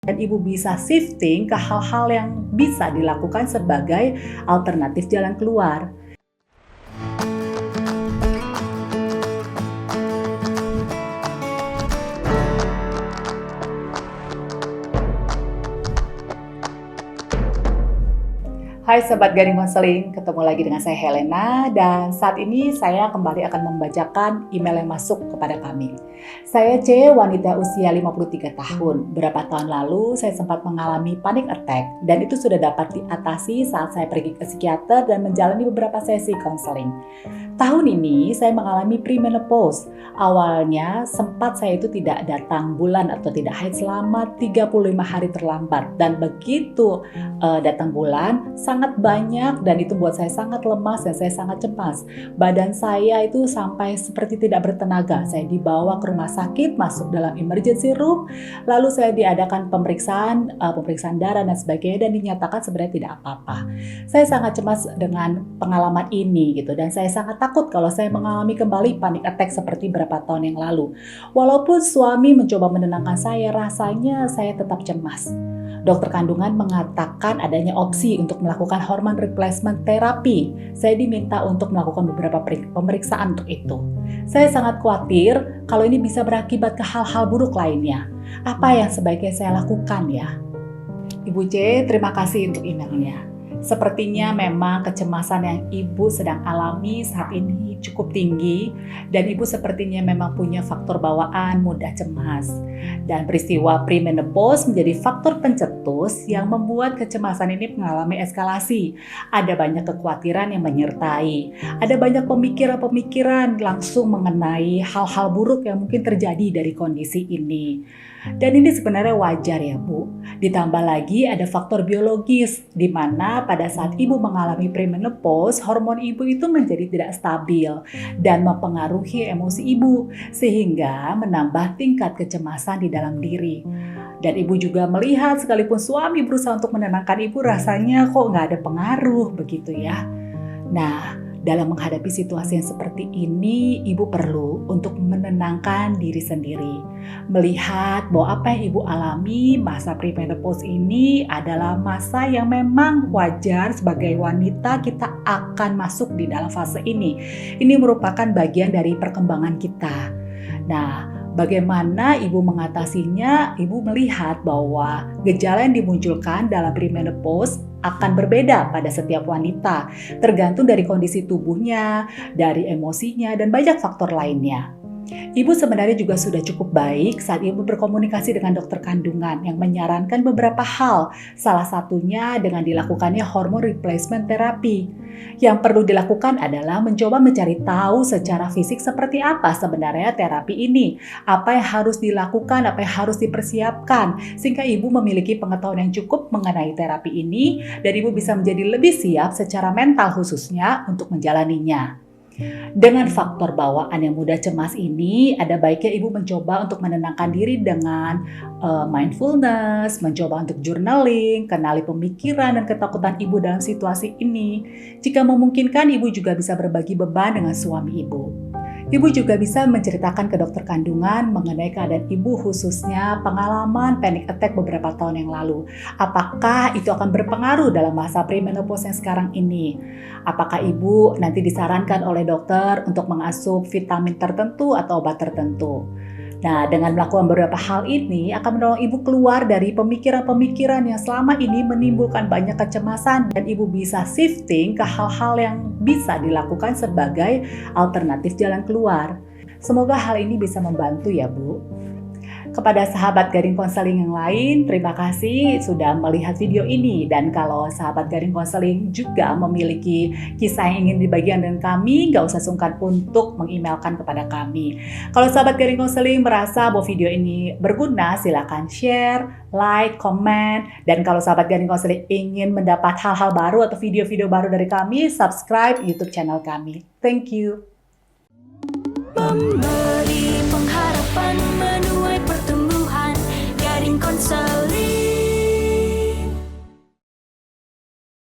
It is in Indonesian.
dan Ibu bisa shifting ke hal-hal yang bisa dilakukan sebagai alternatif jalan keluar. Hai Sobat Garing Konseling, ketemu lagi dengan saya Helena dan saat ini saya kembali akan membacakan email yang masuk kepada kami. Saya C, wanita usia 53 tahun. Beberapa tahun lalu saya sempat mengalami panic attack dan itu sudah dapat diatasi saat saya pergi ke psikiater dan menjalani beberapa sesi konseling. Tahun ini saya mengalami premenopause. Awalnya sempat saya itu tidak datang bulan atau tidak haid selama 35 hari terlambat dan begitu datang bulan sangat banyak dan itu buat saya sangat lemas dan saya sangat cemas. Badan saya itu sampai seperti tidak bertenaga. Saya dibawa ke rumah sakit, masuk dalam emergency room, lalu saya diadakan pemeriksaan darah dan sebagainya dan dinyatakan sebenarnya tidak apa-apa. Saya sangat cemas dengan pengalaman ini gitu dan saya sangat takut kalau saya mengalami kembali panic attack seperti beberapa tahun yang lalu. Walaupun suami mencoba menenangkan saya, rasanya saya tetap cemas. Dokter kandungan mengatakan adanya opsi untuk melakukan hormone replacement therapy. Saya diminta untuk melakukan beberapa pemeriksaan untuk itu. Saya sangat khawatir kalau ini bisa berakibat ke hal-hal buruk lainnya. Apa yang sebaiknya saya lakukan ya? Ibu C, terima kasih untuk emailnya. Sepertinya memang kecemasan yang Ibu sedang alami saat ini cukup tinggi dan Ibu sepertinya memang punya faktor bawaan mudah cemas. Dan peristiwa premenopause menjadi faktor pencetus yang membuat kecemasan ini mengalami eskalasi. Ada banyak kekhawatiran yang menyertai. Ada banyak pemikiran-pemikiran langsung mengenai hal-hal buruk yang mungkin terjadi dari kondisi ini. Dan ini sebenarnya wajar ya Bu. Ditambah lagi ada faktor biologis di mana pada saat Ibu mengalami premenopause, hormon Ibu itu menjadi tidak stabil dan mempengaruhi emosi Ibu sehingga menambah tingkat kecemasan di dalam diri. Dan Ibu juga melihat sekalipun suami berusaha untuk menenangkan Ibu, rasanya kok nggak ada pengaruh begitu ya. Nah, dalam menghadapi situasi yang seperti ini, Ibu perlu untuk menenangkan diri sendiri. Melihat bahwa apa yang Ibu alami masa premenopause ini adalah masa yang memang wajar sebagai wanita kita akan masuk di dalam fase ini. Ini merupakan bagian dari perkembangan kita. Nah, bagaimana Ibu mengatasinya? Ibu melihat bahwa gejala yang dimunculkan dalam premenopause akan berbeda pada setiap wanita, tergantung dari kondisi tubuhnya, dari emosinya, dan banyak faktor lainnya. Ibu sebenarnya juga sudah cukup baik saat Ibu berkomunikasi dengan dokter kandungan yang menyarankan beberapa hal, salah satunya dengan dilakukannya hormone replacement therapy. Yang perlu dilakukan adalah mencoba mencari tahu secara fisik seperti apa sebenarnya terapi ini, apa yang harus dilakukan, apa yang harus dipersiapkan, sehingga Ibu memiliki pengetahuan yang cukup mengenai terapi ini dan Ibu bisa menjadi lebih siap secara mental khususnya untuk menjalaninya. Dengan faktor bawaan yang mudah cemas ini, ada baiknya Ibu mencoba untuk menenangkan diri dengan mindfulness, mencoba untuk journaling, kenali pemikiran dan ketakutan Ibu dalam situasi ini. Jika memungkinkan, Ibu juga bisa berbagi beban dengan suami Ibu. Ibu juga bisa menceritakan ke dokter kandungan mengenai keadaan Ibu khususnya pengalaman panic attack beberapa tahun yang lalu. Apakah itu akan berpengaruh dalam masa premenopause yang sekarang ini? Apakah Ibu nanti disarankan oleh dokter untuk mengasup vitamin tertentu atau obat tertentu? Nah, dengan melakukan beberapa hal ini akan menolong Ibu keluar dari pemikiran-pemikiran yang selama ini menimbulkan banyak kecemasan dan Ibu bisa shifting ke hal-hal yang bisa dilakukan sebagai alternatif jalan keluar. Semoga hal ini bisa membantu ya Bu. Kepada sahabat Garing Konseling yang lain, terima kasih sudah melihat video ini. Dan kalau sahabat Garing Konseling juga memiliki kisah yang ingin dibagikan dengan kami, gak usah sungkan untuk mengemailkan kepada kami. Kalau sahabat Garing Konseling merasa bahwa video ini berguna, silakan share, like, komen. Dan kalau sahabat Garing Konseling ingin mendapat hal-hal baru atau video-video baru dari kami, subscribe YouTube channel kami. Thank you. Memberi pengharapan.